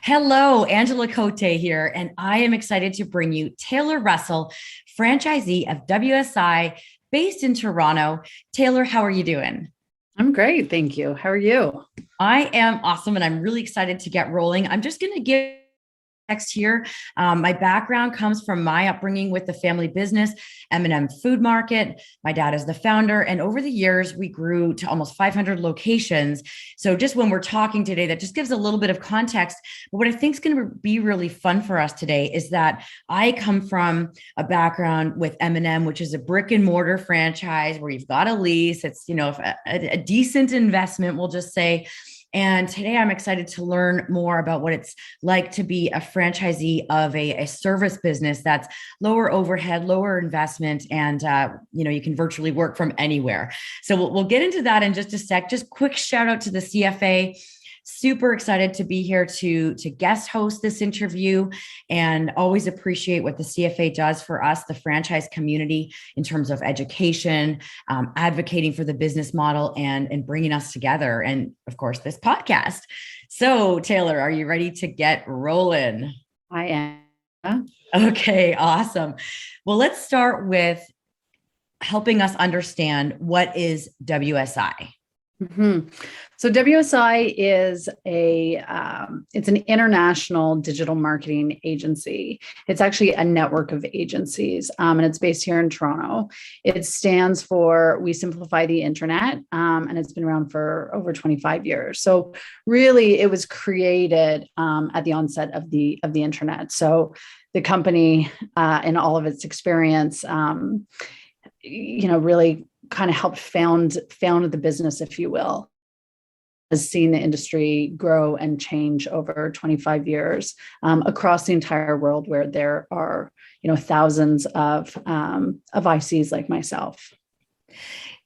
Hello, Angela Coté here, and I am excited to bring you Taylor Russell, franchisee of WSI based in Toronto. Taylor, how are you doing? I'm great. Thank you. How are you? I am awesome, and I'm really excited to get rolling. I'm just going to give text here. My background comes from my upbringing with the family business, M&M Food Market. My dad is the founder, and over the years, we grew to almost 500 locations. So just when we're talking today, that just gives a little bit of context. But what I think is going to be really fun for us today is that I come from a background with M&M, which is a brick and mortar franchise where you've got a lease. It's, a decent investment, we'll just say. And today I'm excited to learn more about what it's like to be a franchisee of a service business that's lower overhead, lower investment, and you can virtually work from anywhere. So we'll get into that in just a sec. Just quick shout out to the CFA. Super excited to be here to guest host this interview, and always appreciate what the CFA does for us, the franchise community, in terms of education, advocating for the business model, and bringing us together. And of course, this podcast. So, Taylor, are you ready to get rolling? I am. Okay, awesome. Well, let's start with helping us understand what is WSI. Mm-hmm. So WSI is it's an international digital marketing agency. It's actually a network of agencies, and it's based here in Toronto. It stands for We Simplify the Internet, and it's been around for over 25 years. So really, it was created at the onset of the internet. So the company, in all of its experience, really kind of helped found the business, if you will, has seen the industry grow and change over 25 years across the entire world, where there are, thousands of ICs like myself.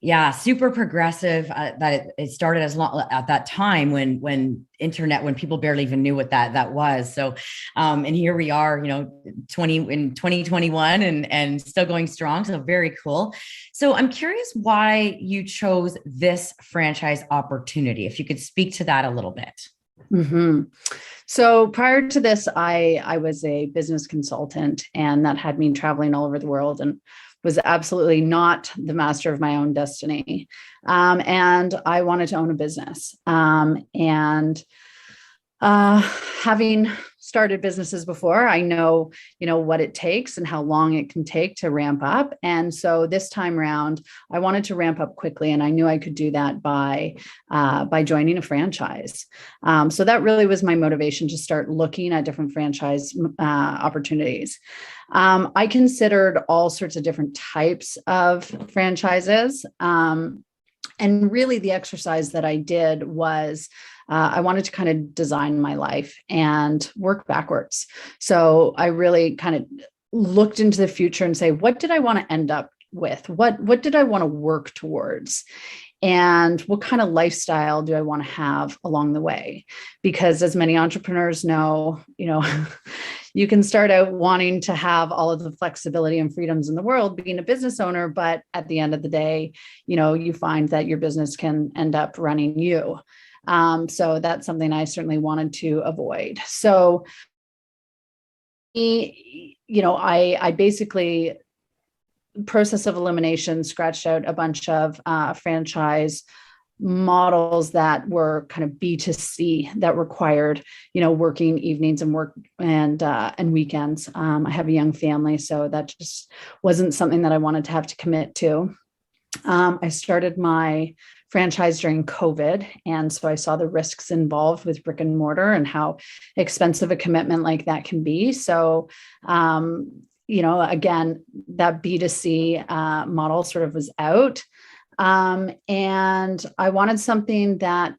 Yeah, super progressive. That it started as long at that time when internet, when people barely even knew what that was. So, and here we are, 2021 and still going strong. So very cool. So I'm curious why you chose this franchise opportunity. If you could speak to that a little bit. Mm-hmm. So prior to this, I was a business consultant, and that had me traveling all over the world, and was absolutely not the master of my own destiny. And I wanted to own a business. And having started businesses before, I know, what it takes and how long it can take to ramp up. And so this time around, I wanted to ramp up quickly, and I knew I could do that by joining a franchise. So that really was my motivation, to start looking at different franchise opportunities. I considered all sorts of different types of franchises. And really the exercise that I did was I wanted to kind of design my life and work backwards. So I really kind of looked into the future and say, what did I want to end up with? What did I want to work towards? And what kind of lifestyle do I want to have along the way? Because as many entrepreneurs know, you can start out wanting to have all of the flexibility and freedoms in the world being a business owner, but at the end of the day, you find that your business can end up running you. So that's something I certainly wanted to avoid. So, I basically, process of elimination, scratched out a bunch of franchise models that were kind of B2C, that required, working evenings and work and weekends. I have a young family, so that just wasn't something that I wanted to have to commit to. I started my franchise during COVID, and so I saw the risks involved with brick and mortar and how expensive a commitment like that can be. So, again, that B2C model sort of was out. And I wanted something that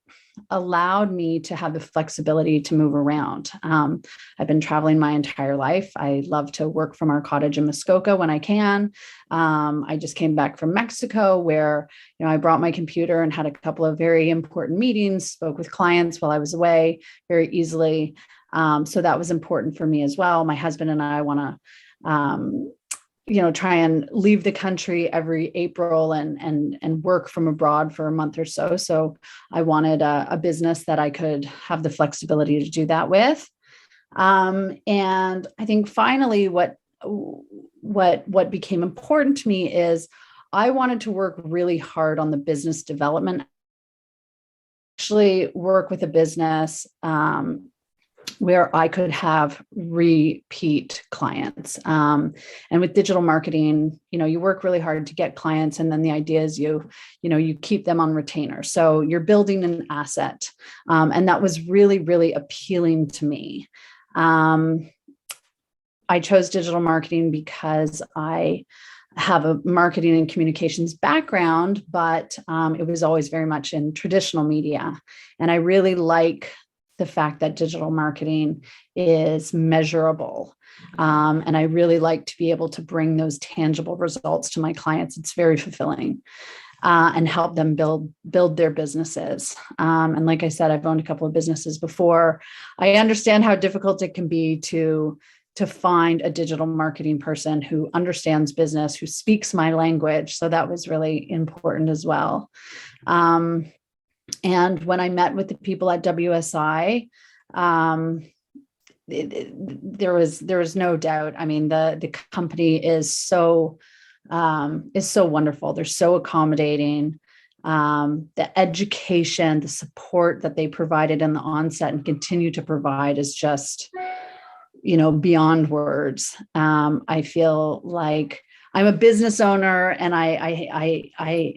allowed me to have the flexibility to move around. I've been traveling my entire life. I love to work from our cottage in Muskoka when I can. I just came back from Mexico, where, I brought my computer and had a couple of very important meetings, spoke with clients while I was away very easily. So that was important for me as well. My husband and I want to try and leave the country every April and work from abroad for a month or so. So I wanted a business that I could have the flexibility to do that with. And I think finally what became important to me is I wanted to work really hard on the business development, actually work with a business where I could have repeat clients. And with digital marketing, you work really hard to get clients. And then the idea is you keep them on retainer. So you're building an asset. And that was really, really appealing to me. I chose digital marketing because I have a marketing and communications background, but it was always very much in traditional media. And I really like the fact that digital marketing is measurable. And I really like to be able to bring those tangible results to my clients. It's very fulfilling. And help them build their businesses. And like I said, I've owned a couple of businesses before. I understand how difficult it can be to find a digital marketing person who understands business, who speaks my language. So that was really important as well. And when I met with the people at WSI, there was no doubt. I mean, the company is so wonderful. They're so accommodating. The education, the support that they provided in the onset and continue to provide is just, beyond words. I feel like I'm a business owner and I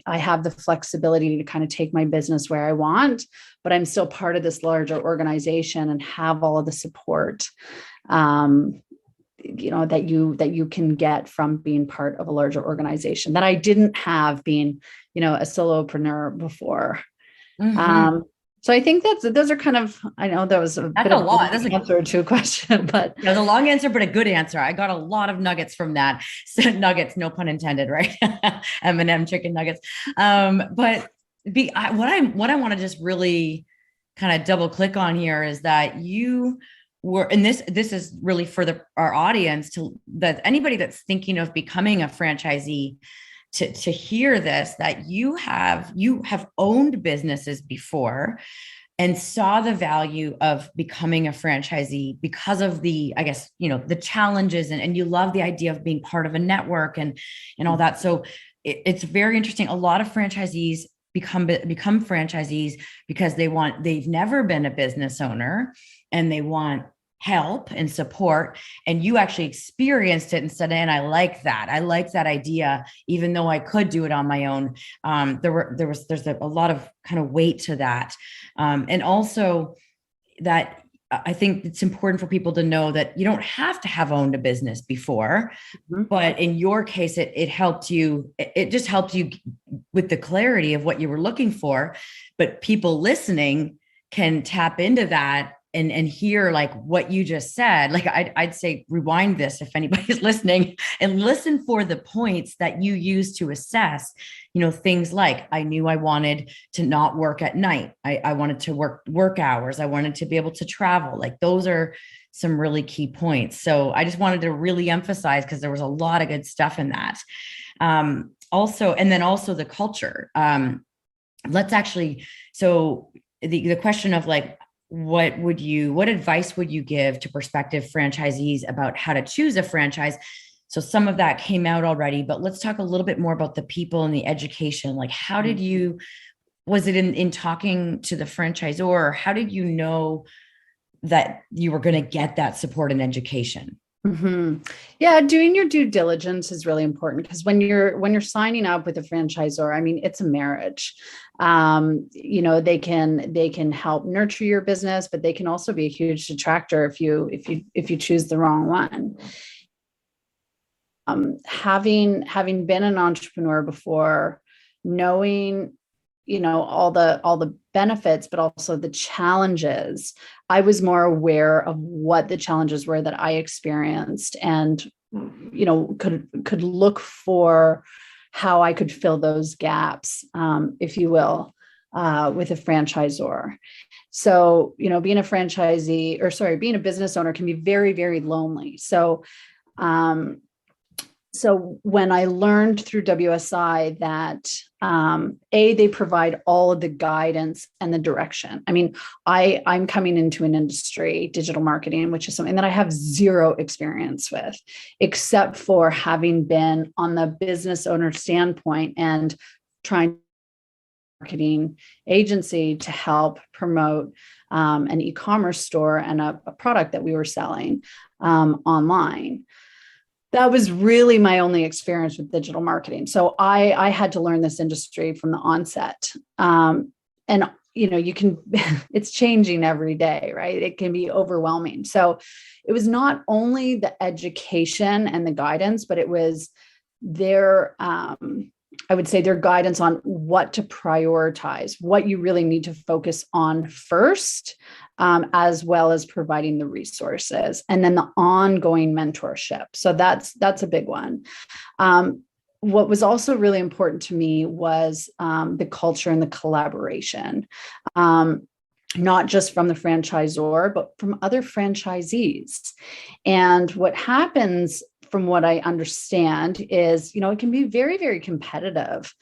have the flexibility to kind of take my business where I want, but I'm still part of this larger organization and have all of the support, that you can get from being part of a larger organization that I didn't have being, a solopreneur before. Mm-hmm. So I think those are kind of, I know that was a bit of an answer to a question, but it was a long answer, but a good answer. I got a lot of nuggets from that. So nuggets, no pun intended, right? M&M chicken nuggets. But what I want to just really kind of double click on here is that you were, and this is really for our audience that anybody that's thinking of becoming a franchisee to hear this, that you have owned businesses before and saw the value of becoming a franchisee because of the challenges and you love the idea of being part of a network and all that. So it's very interesting. A lot of franchisees become franchisees because they've never been a business owner and they want help and support, and you actually experienced it and said, and I like that idea, even though I could do it on my own. There's a lot of kind of weight to that, and also that I think it's important for people to know that you don't have to have owned a business before, but in your case, it helped you. It just helped you with the clarity of what you were looking for. But people listening can tap into that and hear like what you just said. Like I'd say rewind this if anybody's listening and listen for the points that you use to assess, things like I knew I wanted to not work at night. I wanted to work hours. I wanted to be able to travel. Like those are some really key points. So I just wanted to really emphasize because there was a lot of good stuff in that. Also the culture. So the question of like, what advice would you give to prospective franchisees about how to choose a franchise? So some of that came out already, but let's talk a little bit more about the people and the education. Like, was it in talking to the franchisor, or how did you know that you were going to get that support and education? Mm-hmm. Yeah, doing your due diligence is really important because when you're signing up with a franchisor, I mean, it's a marriage. They can help nurture your business, but they can also be a huge detractor if you choose the wrong one. Having been an entrepreneur before, knowing all the benefits, but also the challenges, I was more aware of what the challenges were that I experienced and, could look for how I could fill those gaps, if you will, with a franchisor. So, being a business owner can be very, very lonely. So, So when I learned through WSI that they provide all of the guidance and the direction. I mean, I'm coming into an industry, digital marketing, which is something that I have zero experience with, except for having been on the business owner standpoint and trying marketing agency to help promote an e-commerce store and a product that we were selling online. That was really my only experience with digital marketing. So I had to learn this industry from the onset. And you can, it's changing every day, right? It can be overwhelming. So it was not only the education and the guidance, but it was their, I would say their guidance on what to prioritize, what you really need to focus on first, as well as providing the resources, and then the ongoing mentorship. So that's a big one. What was also really important to me was the culture and the collaboration, not just from the franchisor, but from other franchisees. And what happens, from what I understand, is, it can be very, very competitive.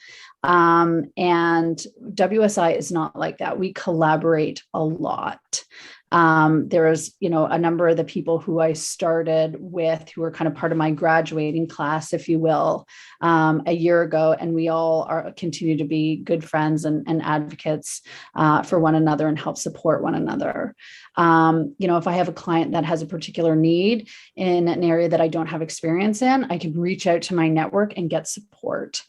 And WSI is not like that. We collaborate a lot. There is, a number of the people who I started with who were kind of part of my graduating class, if you will, a year ago, and we all continue to be good friends and advocates for one another and help support one another. If I have a client that has a particular need in an area that I don't have experience in, I can reach out to my network and get support.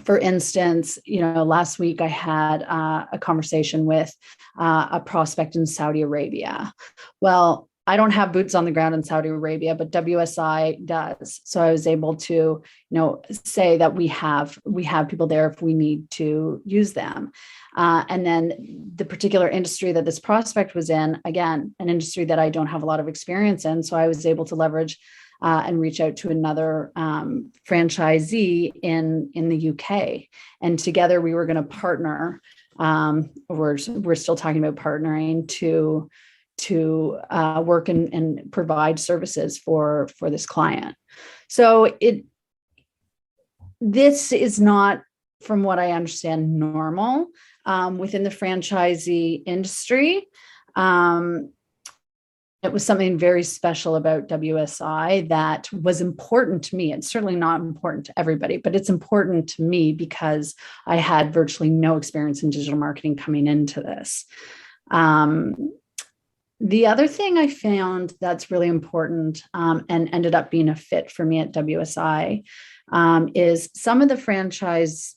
For instance, last week I had a conversation with a prospect in Saudi Arabia. Well, I don't have boots on the ground in Saudi Arabia, but WSI does. So I was able to, say that we have people there if we need to use them. And then the particular industry that this prospect was in, again, an industry that I don't have a lot of experience in. So I was able to leverage and reach out to another franchisee in the UK. And together we were going to partner. We're still talking about partnering to work and provide services for this client. So this is not, from what I understand, normal within the franchisee industry. It was something very special about WSI that was important to me. It's certainly not important to everybody, but it's important to me because I had virtually no experience in digital marketing coming into this. The other thing I found that's really important and ended up being a fit for me at WSI is some of the franchises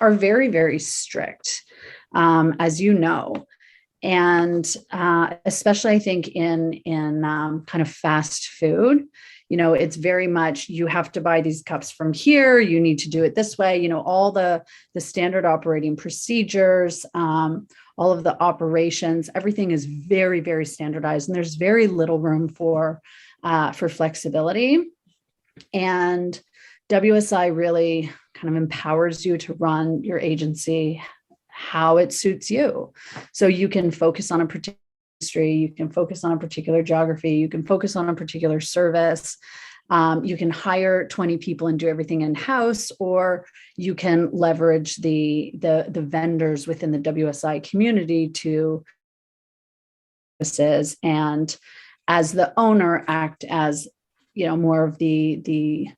are very, very strict, as you know. And especially I think in kind of fast food, it's very much, you have to buy these cups from here. You need to do it this way. All the standard operating procedures, all of the operations, everything is very, very standardized, and there's very little room for flexibility. And WSI really kind of empowers you to run your agency how it suits you. So you can focus on a particular industry, you can focus on a particular geography, you can focus on a particular service. You can hire 20 people and do everything in-house, or you can leverage the vendors within the WSI community to services, and as the owner act as more of the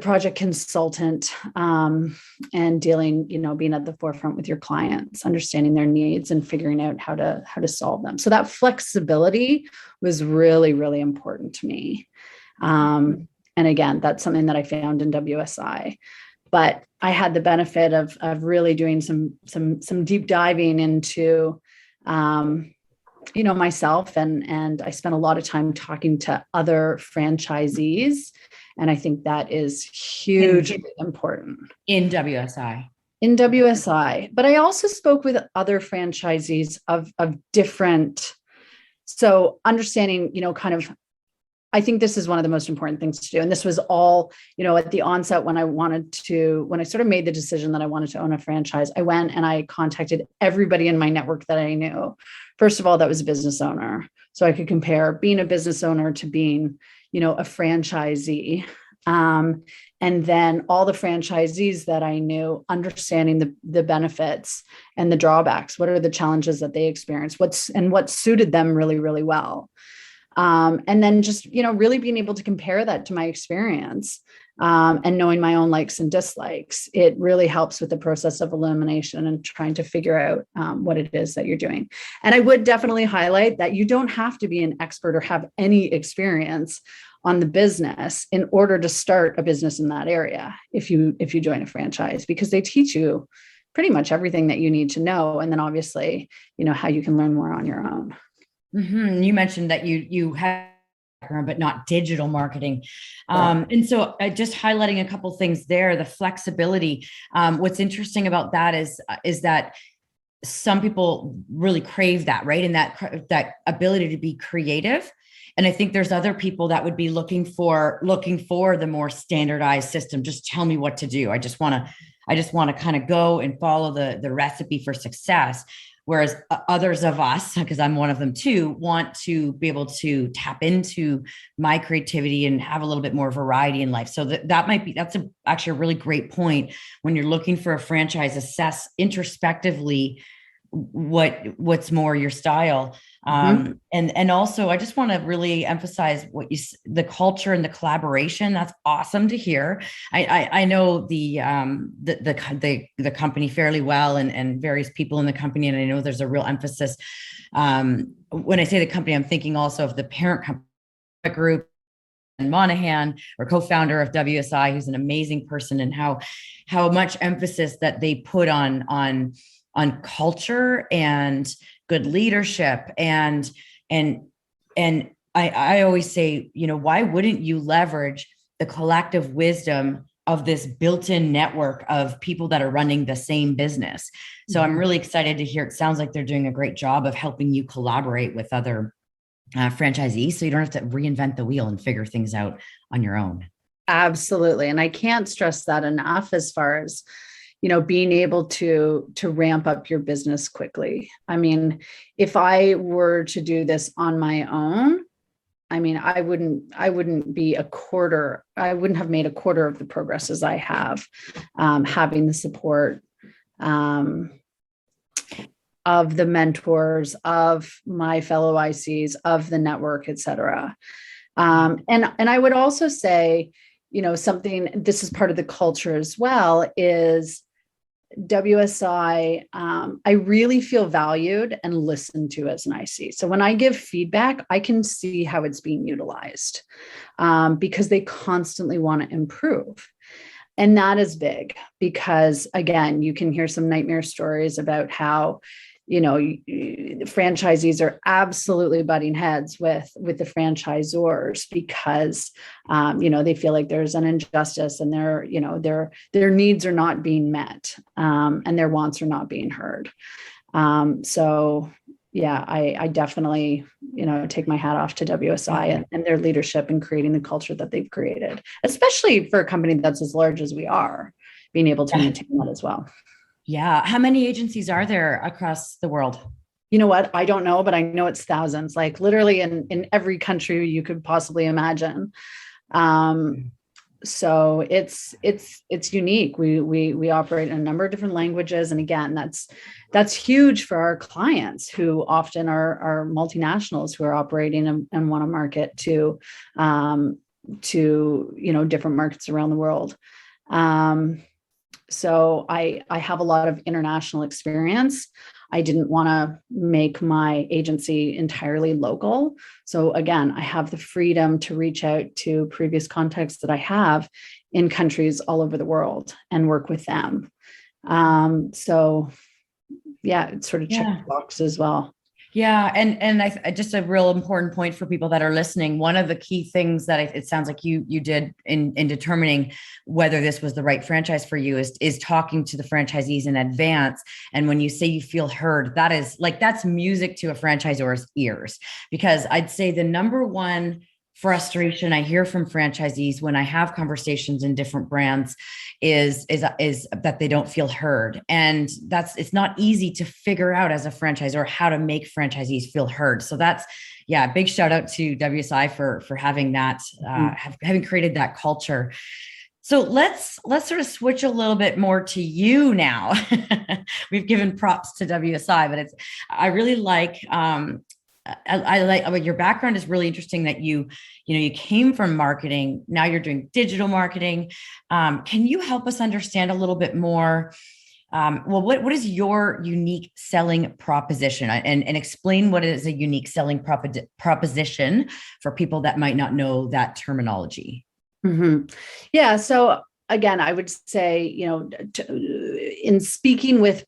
project consultant, and dealing, being at the forefront with your clients, understanding their needs and figuring out how to solve them. So that flexibility was really, really important to me. And again, that's something that I found in WSI, but I had the benefit of really doing some deep diving into, myself, and I spent a lot of time talking to other franchisees. And I think that is hugely important. In WSI. In WSI. But I also spoke with other franchisees of different, so understanding, kind of, I think this is one of the most important things to do. And this was all, at the onset when when I sort of made the decision that I wanted to own a franchise, I went and I contacted everybody in my network that I knew. First of all, that was a business owner. So I could compare being a business owner to being, a franchisee. And then all the franchisees that I knew, understanding the benefits and the drawbacks. What are the challenges that they experience? What suited them really, really well. And then just, really being able to compare that to my experience, and knowing my own likes and dislikes. It really helps with the process of elimination and trying to figure out what it is that you're doing. And I would definitely highlight that you don't have to be an expert or have any experience on the business in order to start a business in that area. If you join a franchise, because they teach you pretty much everything that you need to know. And then obviously, how you can learn more on your own. Mm-hmm. You mentioned that you have, but not digital marketing. And so just highlighting a couple things there, the flexibility. What's interesting about that is that some people really crave that, right? And that ability to be creative. And I think there's other people that would be looking for the more standardized system. Just tell me what to do. I just want to kind of go and follow the recipe for success. Whereas others of us, because I'm one of them too, want to be able to tap into my creativity and have a little bit more variety in life. So that's actually a really great point. When you're looking for a franchise, assess introspectively what's more your style. And also I just want to really emphasize the culture and the collaboration. That's awesome to hear. I know the company fairly well and various people in the company. And I know there's a real emphasis. When I say the company, I'm thinking also of the parent company group and Monahan, or co-founder of WSI, who's an amazing person, and how much emphasis that they put on culture and good leadership. And I always say, why wouldn't you leverage the collective wisdom of this built-in network of people that are running the same business? So I'm really excited to hear. It sounds like they're doing a great job of helping you collaborate with other franchisees, so you don't have to reinvent the wheel and figure things out on your own. Absolutely. And I can't stress that enough, as far as being able to ramp up your business quickly. I mean, if I were to do this on my own, I wouldn't be I wouldn't have made a quarter of the progress as I have, having the support of the mentors, of my fellow ICs, of the network, et cetera. And I would also say, something, this is part of the culture as well, is WSI, I really feel valued and listened to as an IC. So when I give feedback, I can see how it's being utilized, because they constantly want to improve. And that is big, because again, you can hear some nightmare stories about how, franchisees are absolutely butting heads with the franchisors because, they feel like there's an injustice and their needs are not being met, and their wants are not being heard. So yeah, I definitely, take my hat off to WSI and their leadership in creating the culture that they've created, especially for a company that's as large as we are, being able to maintain that as well. Yeah. How many agencies are there across the world? You know what? I don't know, but I know it's thousands, like literally in every country you could possibly imagine. So it's unique. We operate in a number of different languages. And again, that's huge for our clients, who often are multinationals who are operating and want to market to different markets around the world. So I have a lot of international experience. I didn't want to make my agency entirely local. So again, I have the freedom to reach out to previous contacts that I have in countries all over the world and work with them. So yeah, it sort of checks the box as well. Yeah. And I just a real important point for people that are listening. One of the key things that it sounds like you did in determining whether this was the right franchise for you is talking to the franchisees in advance. And when you say you feel heard, that's music to a franchisor's ears, because I'd say the number one frustration I hear from franchisees when I have conversations in different brands is that they don't feel heard. And it's not easy to figure out as a franchisor how to make franchisees feel heard. So yeah, big shout out to WSI for having that, having created that culture. So let's sort of switch a little bit more to you now. We've given props to WSI, but I really like, I like your background is really interesting that you came from marketing. Now you're doing digital marketing. Can you help us understand a little bit more? What is your unique selling proposition, and explain what is a unique selling proposition for people that might not know that terminology? Mm-hmm. Yeah. So again, I would say, in speaking with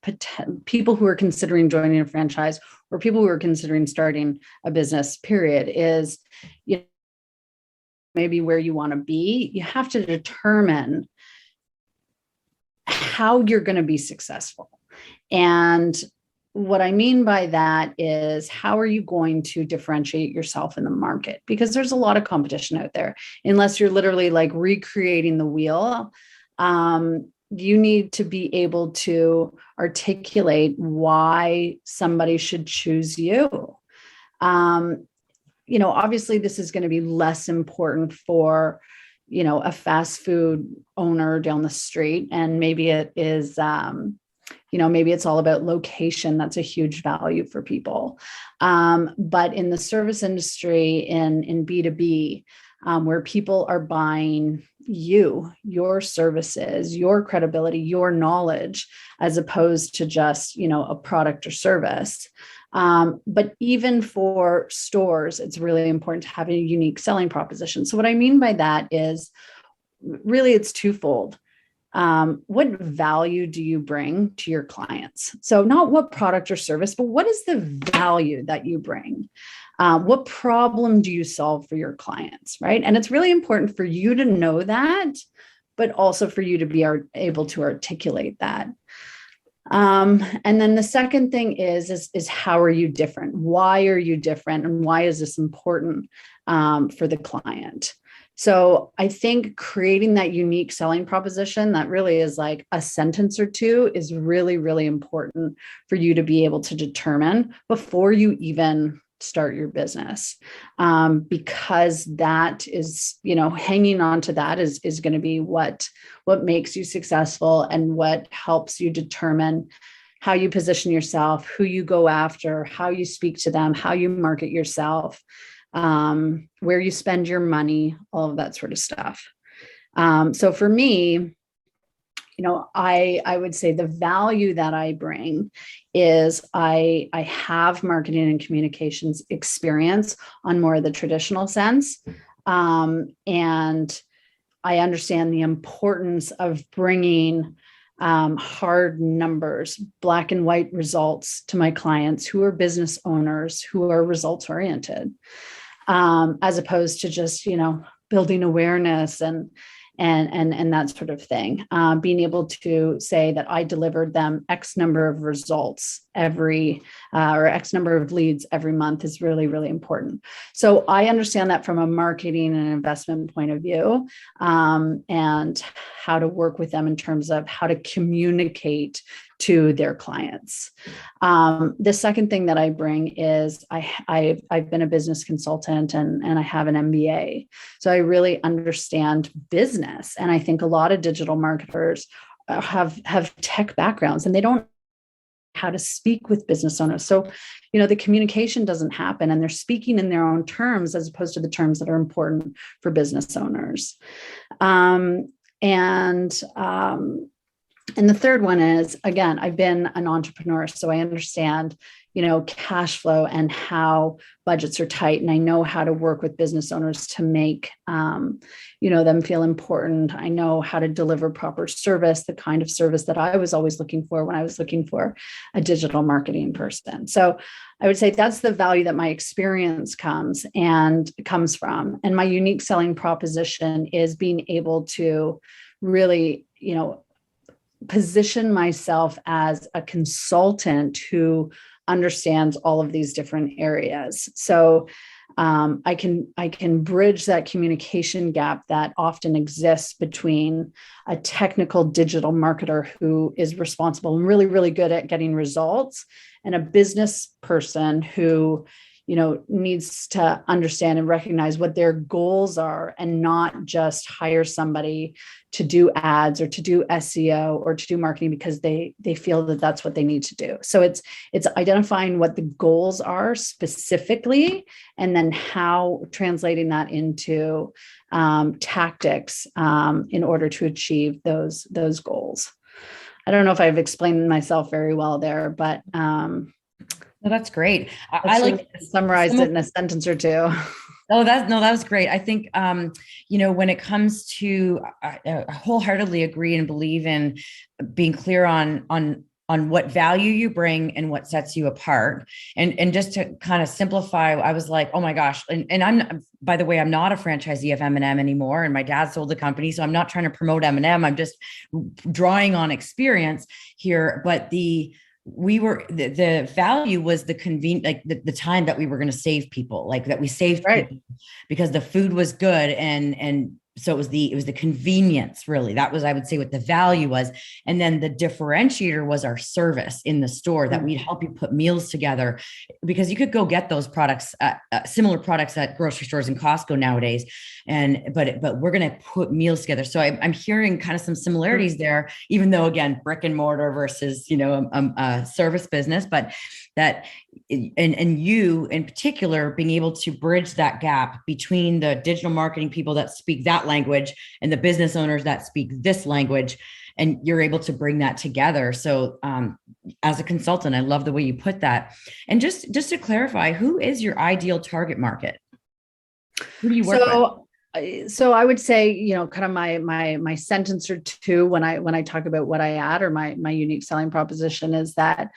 people who are considering joining a franchise or people who are considering starting a business, period, is, maybe where you want to be, you have to determine how you're going to be successful. And what I mean by that is, how are you going to differentiate yourself in the market? Because there's a lot of competition out there. Unless you're literally like recreating the wheel, you need to be able to articulate why somebody should choose you. Obviously this is going to be less important for, a fast food owner down the street. And maybe it is, maybe it's all about location. That's a huge value for people. But in the service industry, in B2B, where people are buying your services, your credibility, your knowledge, as opposed to just, a product or service. But even for stores, it's really important to have a unique selling proposition. So what I mean by that is really it's twofold. What value do you bring to your clients? So not what product or service, but what is the value that you bring? What problem do you solve for your clients, right? And it's really important for you to know that, but also for you to be able to articulate that. And then the second thing is how are you different? Why are you different? And why is this important for the client? So I think creating that unique selling proposition that really is like a sentence or two is really, really important for you to be able to determine before you even start your business. Because that is, hanging on to that is going to be what makes you successful and what helps you determine how you position yourself, who you go after, how you speak to them, how you market yourself, where you spend your money, all of that sort of stuff. So for me, I would say the value that I bring is I have marketing and communications experience on more of the traditional sense. And I understand the importance of bringing hard numbers, black and white results to my clients who are business owners, who are results oriented, as opposed to just, building awareness and that sort of thing. Being able to say that I delivered them X number of results or X number of leads every month is really, really important. So I understand that from a marketing and investment point of view, and how to work with them in terms of how to communicate to their clients. The second thing that I bring is I've been a business consultant and I have an MBA. So I really understand business. And I think a lot of digital marketers have tech backgrounds and they don't know how to speak with business owners. So, the communication doesn't happen and they're speaking in their own terms as opposed to the terms that are important for business owners. And the third one is, again, I've been an entrepreneur, so I understand, cash flow and how budgets are tight. And I know how to work with business owners to make, them feel important. I know how to deliver proper service, the kind of service that I was always looking for when I was looking for a digital marketing person. So I would say that's the value that my experience comes from. And my unique selling proposition is being able to really, position myself as a consultant who understands all of these different areas. So I can bridge that communication gap that often exists between a technical digital marketer who is responsible and really, really good at getting results, and a business person who, needs to understand and recognize what their goals are, and not just hire somebody to do ads or to do SEO or to do marketing because they feel that that's what they need to do. So it's identifying what the goals are specifically, and then how translating that into tactics in order to achieve those goals. I don't know if I've explained myself very well there, but No, that's great. I like summarized it in a sentence or two. Oh, that was great. I think, when it comes to, I wholeheartedly agree and believe in being clear on what value you bring and what sets you apart. And just to kind of simplify, I was like, oh my gosh. And by the way, I'm not a franchisee of M&M anymore. And my dad sold the company. So I'm not trying to promote M&M. I'm just drawing on experience here. But the value was the like the time that we were going to save people, like that we saved people because the food was good. And so it was the convenience, really. That was, I would say, what the value was. And then the differentiator was our service in the store, that we'd help you put meals together, because you could go get those products, similar products at grocery stores and Costco nowadays. But we're going to put meals together. So I'm hearing kind of some similarities there, even though, again, brick and mortar versus, a service business, but that, and you in particular, being able to bridge that gap between the digital marketing people that speak that language and the business owners that speak this language, and you're able to bring that together. So as a consultant, I love the way you put that. And just to clarify, who is your ideal target market? Who do you work with? So I would say, kind of my sentence or two when I talk about what I add, or my unique selling proposition, is that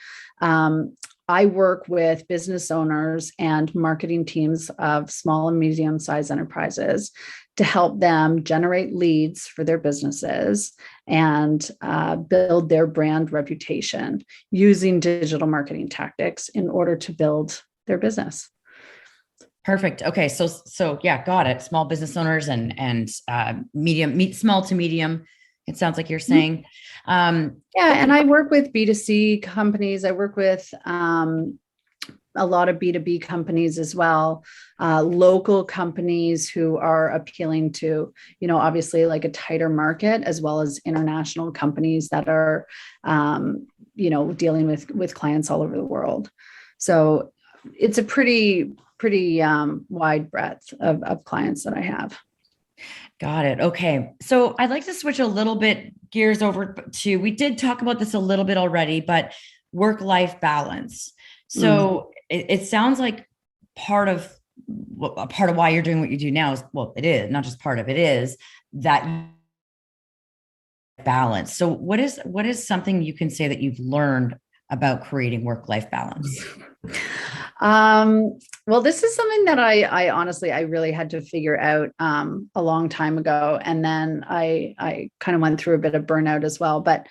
I work with business owners and marketing teams of small and medium-sized enterprises to help them generate leads for their businesses and build their brand reputation using digital marketing tactics in order to build their business. Perfect. Okay. So yeah, got it. Small business owners and small to medium. It sounds like you're saying. Yeah. And I work with B2C companies. I work with a lot of B2B companies as well, local companies who are appealing to, obviously like a tighter market, as well as international companies that are, dealing with clients all over the world. So it's a pretty wide breadth of clients that I have. Got it. Okay. So I'd like to switch a little bit gears over to, we did talk about this a little bit already, but work-life balance. So it sounds like part of why you're doing what you do now is, well, it is not just part of it, is that balance. So what is something you can say that you've learned about creating work-life balance? Well, this is something that I honestly, I really had to figure out a long time ago. And then I kind of went through a bit of burnout as well. But,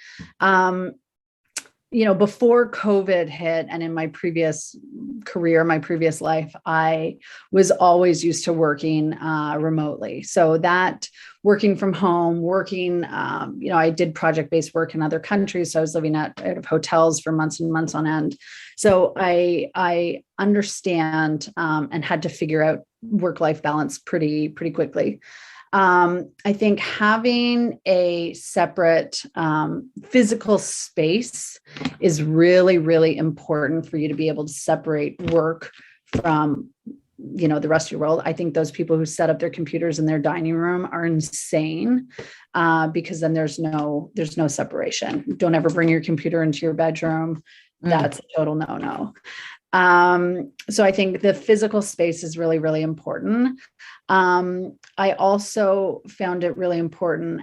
before COVID hit, and in my previous career, my previous life, I was always used to working remotely. So that working from home, I did project-based work in other countries. So I was living out of hotels for months and months on end. So I understand and had to figure out work-life balance pretty quickly. I think having a separate physical space is really, really important for you to be able to separate work from, the rest of your world. I think those people who set up their computers in their dining room are insane because then there's no separation. Don't ever bring your computer into your bedroom. That's a total no-no. So I think the physical space is really, really important. I also found it really important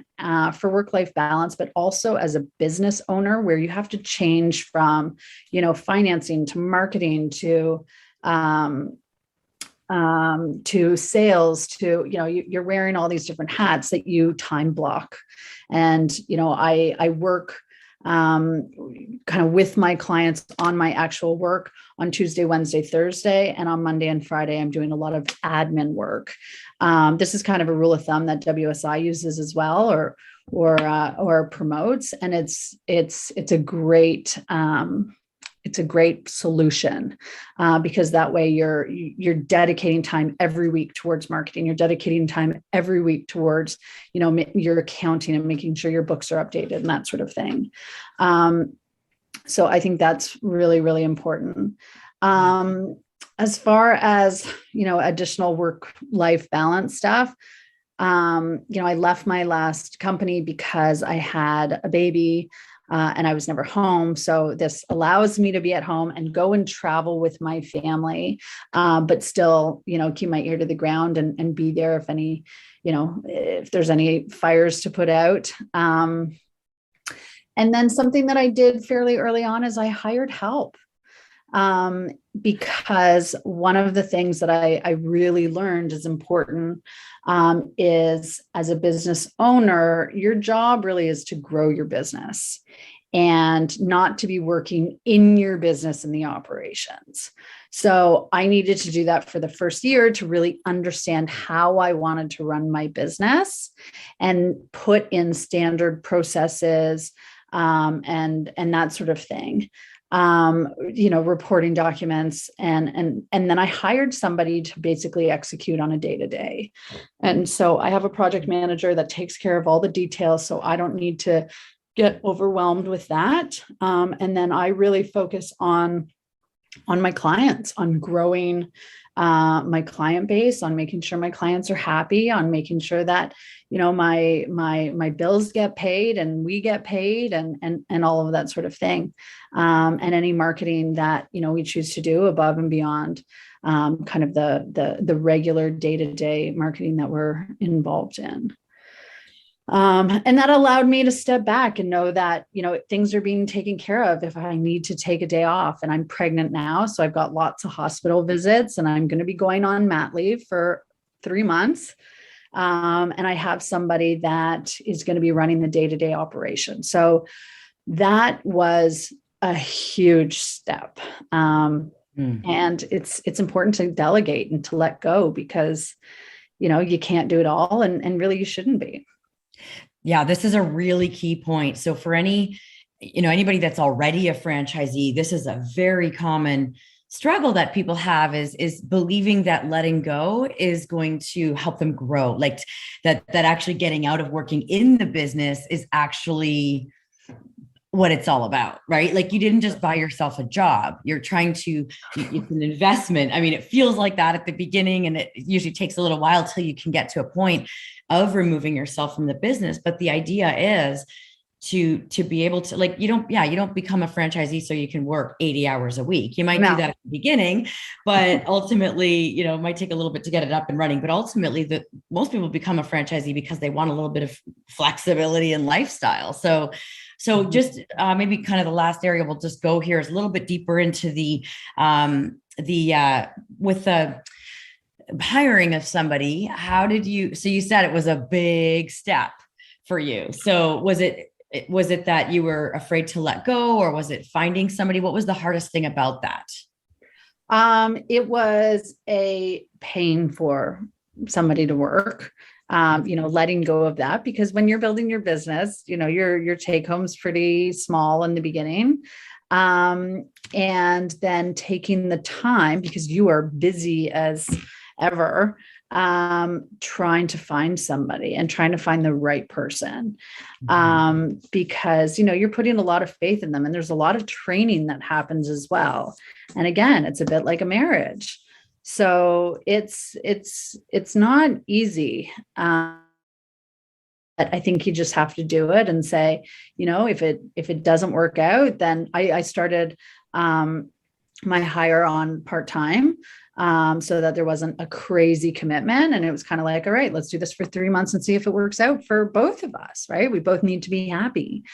for work-life balance, but also as a business owner, where you have to change from, financing to marketing to sales to, you're wearing all these different hats that you time block. And, I work kind of with my clients on my actual work on Tuesday, Wednesday, Thursday, and on Monday and Friday, I'm doing a lot of admin work. This is kind of a rule of thumb that WSI uses as well, or promotes, and it's a great solution, because that way you're dedicating time every week towards marketing. You're dedicating time every week towards, your accounting and making sure your books are updated and that sort of thing. So I think that's really, really important. As far as, additional work-life balance stuff, I left my last company because I had a baby. And I was never home. So this allows me to be at home and go and travel with my family, but still, keep my ear to the ground and be there if there's any fires to put out. And then something that I did fairly early on is I hired help. Because one of the things that I really learned is important, is as a business owner, your job really is to grow your business and not to be working in your business in the operations. So I needed to do that for the first year to really understand how I wanted to run my business and put in standard processes, and that sort of thing. Reporting documents, and then I hired somebody to basically execute on a day-to-day. And so I have a project manager that takes care of all the details, so I don't need to get overwhelmed with that. And then I really focus on my clients, on growing my client base, on making sure my clients are happy, on making sure that my bills get paid and we get paid, and all of that sort of thing, and any marketing that we choose to do above and beyond kind of the regular day-to-day marketing that we're involved in. And that allowed me to step back and know that, things are being taken care of if I need to take a day off. And I'm pregnant now, so I've got lots of hospital visits, and I'm going to be going on mat leave for 3 months. And I have somebody that is going to be running the day-to-day operation. So that was a huge step. And it's important to delegate and to let go, because, you can't do it all, and really you shouldn't be. Yeah, this is a really key point. So for anybody that's already a franchisee, this is a very common struggle that people have, is believing that letting go is going to help them grow. Like that actually getting out of working in the business is actually what it's all about, right? Like you didn't just buy yourself a job. You're trying to, it's an investment. I mean, it feels like that at the beginning, and it usually takes a little while till you can get to a point of removing yourself from the business. But the idea is to be able to, like, you don't become a franchisee so you can work 80 hours a week. You might do that at the beginning, but ultimately, it might take a little bit to get it up and running. But ultimately, most people become a franchisee because they want a little bit of flexibility and lifestyle. So just maybe kind of the last area we'll just go here is a little bit deeper into with the hiring of somebody. How did so you said it was a big step for you. So was it that you were afraid to let go, or was it finding somebody? What was the hardest thing about that? It was a pain for somebody to work. Letting go of that, because when you're building your business, your take home's pretty small in the beginning. And then taking the time, because you are busy as ever, trying to find somebody and trying to find the right person. Because, you're putting a lot of faith in them, and there's a lot of training that happens as well. And again, it's a bit like a marriage. So it's not easy. But I think you just have to do it and say, if it doesn't work out, then I started my hire on part-time, so that there wasn't a crazy commitment. And it was kind of like, all right, let's do this for 3 months and see if it works out for both of us, right? We both need to be happy.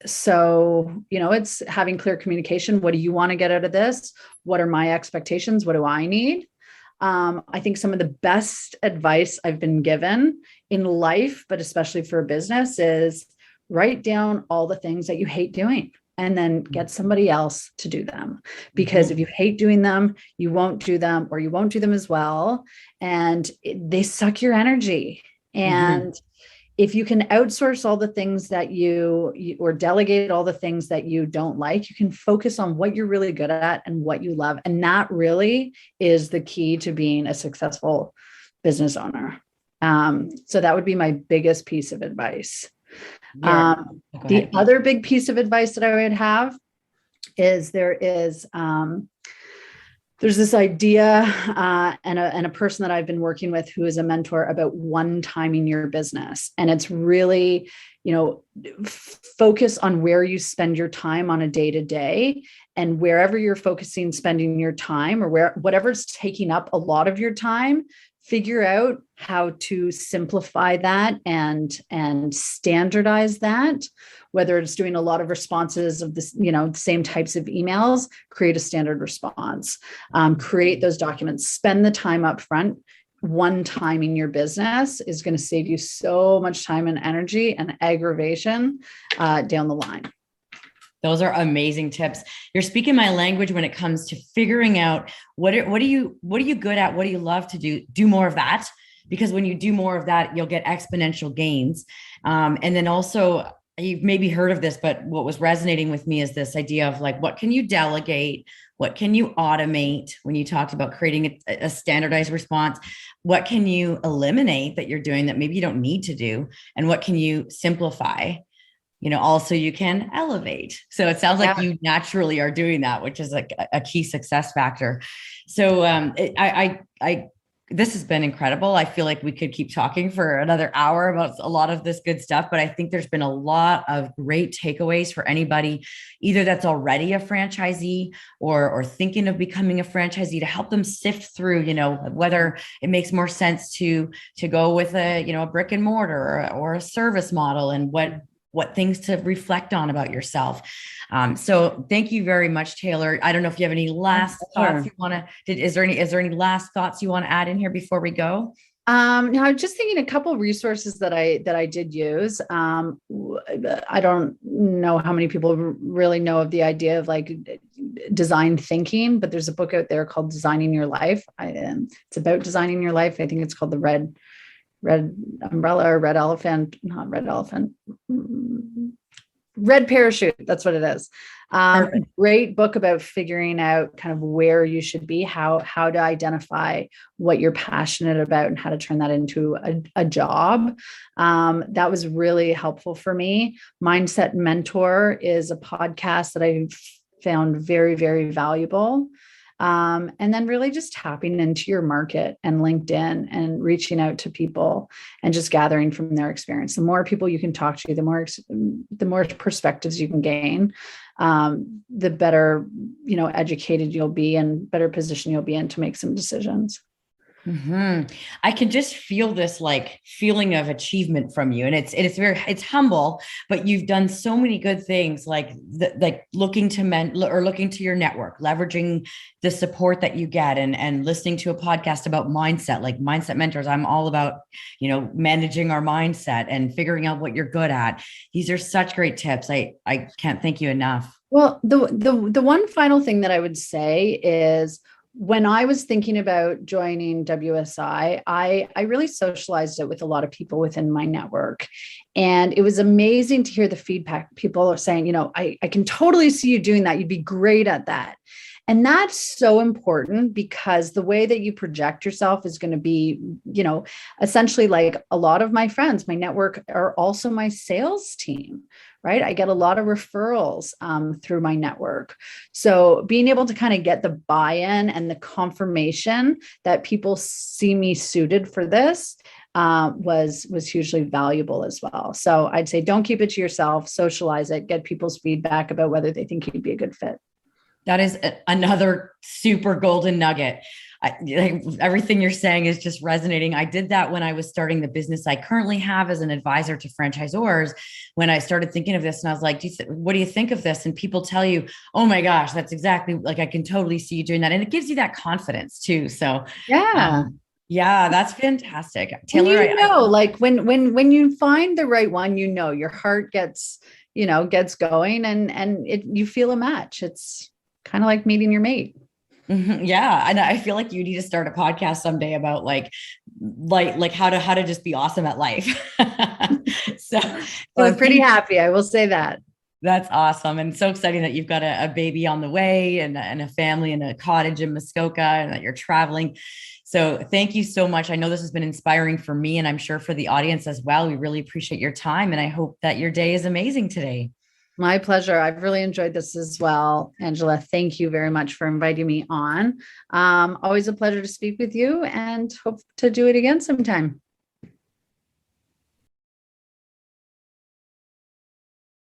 So, it's having clear communication. What do you want to get out of this? What are my expectations? What do I need? I think some of the best advice I've been given in life, but especially for a business, is write down all the things that you hate doing and then get somebody else to do them. Because if you hate doing them, you won't do them, or you won't do them as well. And they suck your energy. And if you can outsource all the things that you or delegate all the things that you don't like, you can focus on what you're really good at and what you love. And that really is the key to being a successful business owner. So that would be my biggest piece of advice. The other big piece of advice that I would have is there's this idea and a person that I've been working with who is a mentor about one-timing your business. And it's really, focus on where you spend your time on a day-to-day, and wherever you're spending your time, or whatever's taking up a lot of your time, figure out how to simplify that and standardize that. Whether it's doing a lot of responses of this, same types of emails, create a standard response, create those documents, spend the time up front. One time in your business is going to save you so much time and energy and aggravation down the line. Those are amazing tips. You're speaking my language when it comes to figuring out what are you good at? What do you love to do? Do more of that, because when you do more of that, you'll get exponential gains. And then also, you've maybe heard of this, but what was resonating with me is this idea of like, what can you delegate? What can you automate? When you talked about creating a standardized response, what can you eliminate that you're doing that maybe you don't need to do? And what can you simplify? Also you can elevate. So it sounds like you naturally are doing that, which is like a key success factor. So this has been incredible. I feel like we could keep talking for another hour about a lot of this good stuff, but I think there's been a lot of great takeaways for anybody, either that's already a franchisee or thinking of becoming a franchisee, to help them sift through, whether it makes more sense to go with a brick and mortar or a service model, and what things to reflect on about yourself. So thank you very much, Taylor. I don't know if you have any last thoughts you want to, is there any last thoughts you want to add in here before we go? No, I'm just thinking a couple of resources that I did use. I don't know how many people really know of the idea of like design thinking, but there's a book out there called Designing Your Life. It's about designing your life. I think it's called the Red Umbrella or Red Elephant, not Red Elephant, Red Parachute. That's what it is. Great book about figuring out kind of where you should be, how to identify what you're passionate about and how to turn that into a job. That was really helpful for me. Mindset Mentor is a podcast that I found very, very valuable. And then really just tapping into your market and LinkedIn and reaching out to people and just gathering from their experience. The more people you can talk to, the more perspectives you can gain, the better, educated you'll be and better position you'll be in to make some decisions. I can just feel this like feeling of achievement from you. And it's humble, but you've done so many good things, like looking to your network, leveraging the support that you get, and listening to a podcast about mindset, like Mindset Mentors. I'm all about, managing our mindset and figuring out what you're good at. These are such great tips. I can't thank you enough. Well, the one final thing that I would say is, when I was thinking about joining WSI, I really socialized it with a lot of people within my network. And it was amazing to hear the feedback. People are saying, I can totally see you doing that. You'd be great at that. And that's so important, because the way that you project yourself is going to be, essentially like a lot of my friends, my network are also my sales team, right? I get a lot of referrals through my network. So being able to kind of get the buy-in and the confirmation that people see me suited for this was hugely valuable as well. So I'd say don't keep it to yourself, socialize it, get people's feedback about whether they think you'd be a good fit. That is another super golden nugget. Everything you're saying is just resonating. I did that when I was starting the business I currently have as an advisor to franchisors. When I started thinking of this, and I was like, what do you think of this? And people tell you, oh my gosh, that's exactly, like, I can totally see you doing that. And it gives you that confidence too. So yeah. Yeah, that's fantastic. And Taylor, like when you find the right one, your heart gets, gets going and you feel a match. It's kind of like meeting your mate. Yeah, and I feel like you need to start a podcast someday about like how to just be awesome at life. so Well, so I'm pretty thank happy. I will say that. That's awesome. And so exciting that you've got a baby on the way and a family and a cottage in Muskoka and that you're traveling. So thank you so much. I know this has been inspiring for me and I'm sure for the audience as well. We really appreciate your time and I hope that your day is amazing today. My pleasure. I've really enjoyed this as well. Angela, thank you very much for inviting me on. Always a pleasure to speak with you and hope to do it again sometime.